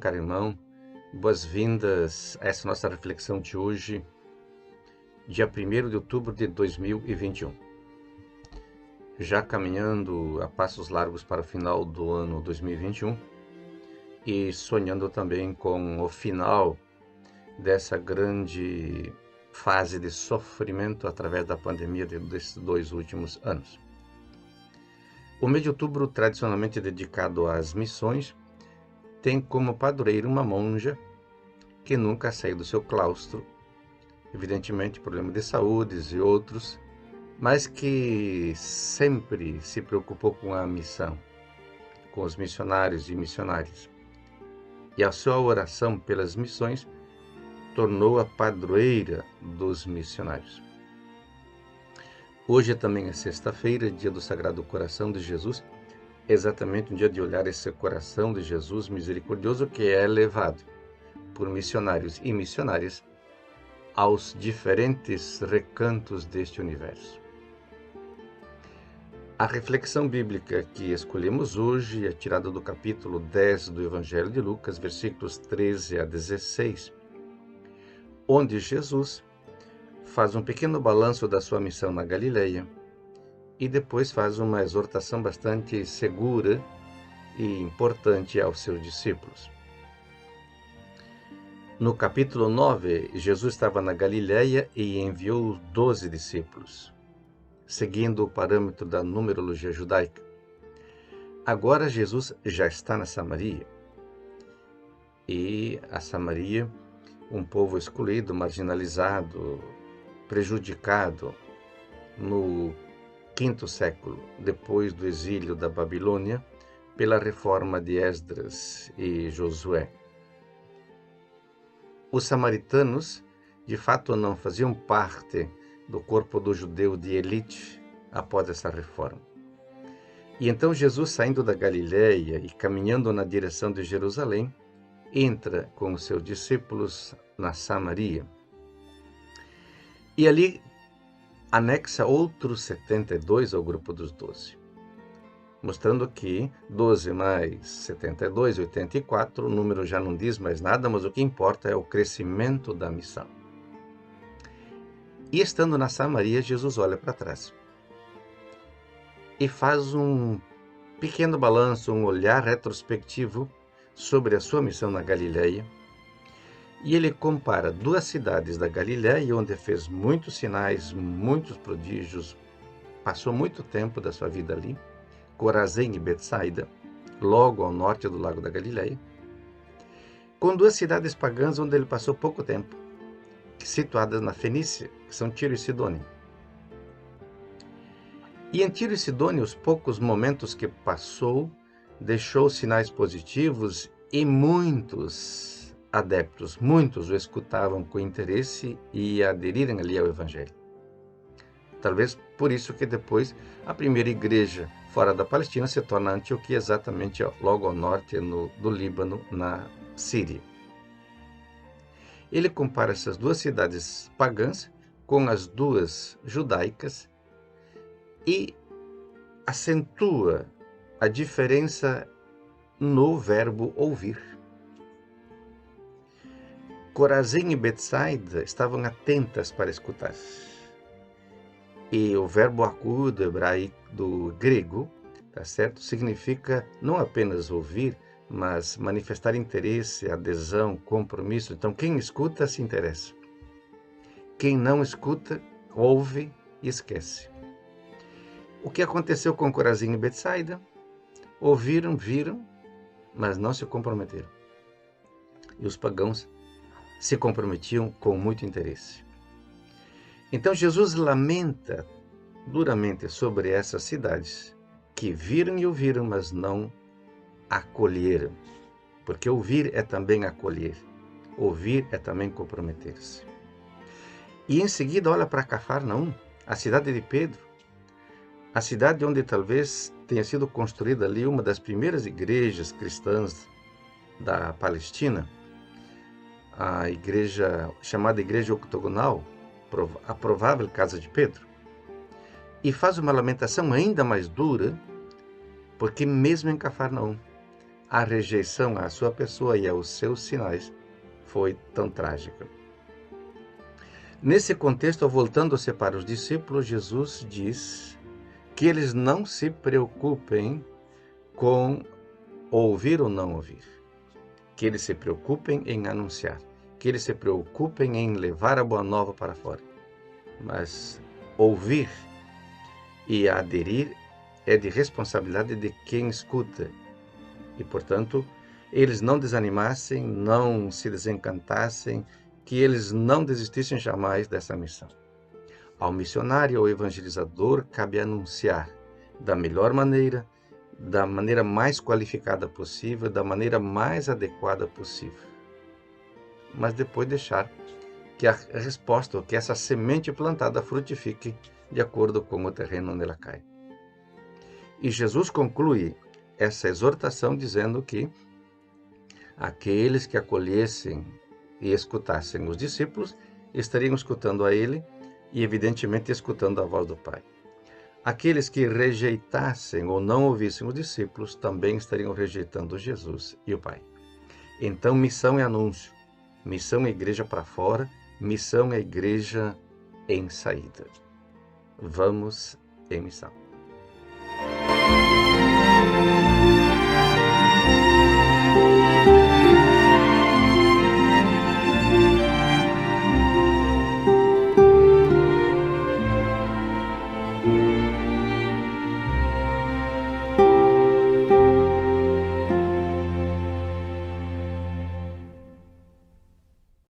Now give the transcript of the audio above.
caro irmão, boas-vindas a essa nossa reflexão de hoje, dia 1º de outubro de 2021. Já caminhando a passos largos para o final do ano 2021 e sonhando também com o final dessa grande fase de sofrimento através da pandemia desses 2 últimos anos. O mês de outubro, tradicionalmente dedicado às missões, tem como padroeira uma monja que nunca saiu do seu claustro, evidentemente problema de saúde e outros, mas que sempre se preocupou com a missão, com os missionários e missionárias. E a sua oração pelas missões tornou-a padroeira dos missionários. Hoje também é sexta-feira, dia do Sagrado Coração de Jesus, exatamente um dia de olhar esse coração de Jesus misericordioso que é levado por missionários e missionárias aos diferentes recantos deste universo. A reflexão bíblica que escolhemos hoje é tirada do capítulo 10 do Evangelho de Lucas, versículos 13 a 16, onde Jesus faz um pequeno balanço da sua missão na Galileia e depois faz uma exortação bastante segura e importante aos seus discípulos. No capítulo 9, Jesus estava na Galileia e enviou 12 discípulos, seguindo o parâmetro da numerologia judaica. Agora Jesus já está na Samaria. E a Samaria, um povo excluído, marginalizado, prejudicado no 5º século, depois do exílio da Babilônia, pela reforma de Esdras e Josué. Os samaritanos, de fato, não faziam parte do corpo do judeu de elite após essa reforma. E então Jesus, saindo da Galileia e caminhando na direção de Jerusalém, entra com os seus discípulos na Samaria. E ali anexa outros 72 ao grupo dos 12, mostrando que 12 mais 72, 84, o número já não diz mais nada, mas o que importa é o crescimento da missão. E estando na Samaria, Jesus olha para trás e faz um pequeno balanço, um olhar retrospectivo sobre a sua missão na Galileia. E ele compara 2 cidades da Galileia, onde fez muitos sinais, muitos prodígios, passou muito tempo da sua vida ali, Corazim e Betsaida, logo ao norte do Lago da Galileia, com 2 cidades pagãs onde ele passou pouco tempo, situadas na Fenícia, que são Tiro e Sidônia. E em Tiro e Sidônia, os poucos momentos que passou, deixou sinais positivos e muitos adeptos, muitos o escutavam com interesse e aderiram ali ao Evangelho. Talvez por isso que depois a primeira igreja fora da Palestina se torna Antioquia, exatamente logo ao norte do Líbano, na Síria. Ele compara essas 2 cidades pagãs com as 2 judaicas e acentua a diferença no verbo ouvir. Corazim e Betsaida estavam atentas para escutar. E o verbo agudo hebraico do grego, tá certo? Significa não apenas ouvir, mas manifestar interesse, adesão, compromisso. Então, quem escuta se interessa. Quem não escuta, ouve e esquece. O que aconteceu com Corazim e Betsaida? Ouviram, viram, mas não se comprometeram. E os pagãos se comprometiam com muito interesse. Então Jesus lamenta duramente sobre essas cidades que viram e ouviram, mas não acolheram. Porque ouvir é também acolher. Ouvir é também comprometer-se. E em seguida olha para Cafarnaum, a cidade de Pedro, a cidade onde talvez tenha sido construída ali uma das primeiras igrejas cristãs da Palestina, a igreja chamada Igreja Octogonal, a provável casa de Pedro, e faz uma lamentação ainda mais dura, porque mesmo em Cafarnaum, a rejeição à sua pessoa e aos seus sinais foi tão trágica. Nesse contexto, voltando-se para os discípulos, Jesus diz que eles não se preocupem com ouvir ou não ouvir, que eles se preocupem em anunciar, que eles se preocupem em levar a boa nova para fora. Mas ouvir e aderir é de responsabilidade de quem escuta. E, portanto, eles não desanimassem, não se desencantassem, que eles não desistissem jamais dessa missão. Ao missionário, ao evangelizador, cabe anunciar da melhor maneira, da maneira mais qualificada possível, da maneira mais adequada possível. Mas depois deixar que a resposta, ou que essa semente plantada frutifique de acordo com o terreno onde ela cai. E Jesus conclui essa exortação dizendo que aqueles que acolhessem e escutassem os discípulos estariam escutando a ele e, evidentemente, escutando a voz do Pai. Aqueles que rejeitassem ou não ouvissem os discípulos também estariam rejeitando Jesus e o Pai. Então, missão é anúncio, missão é igreja para fora, missão é igreja em saída. Vamos em missão.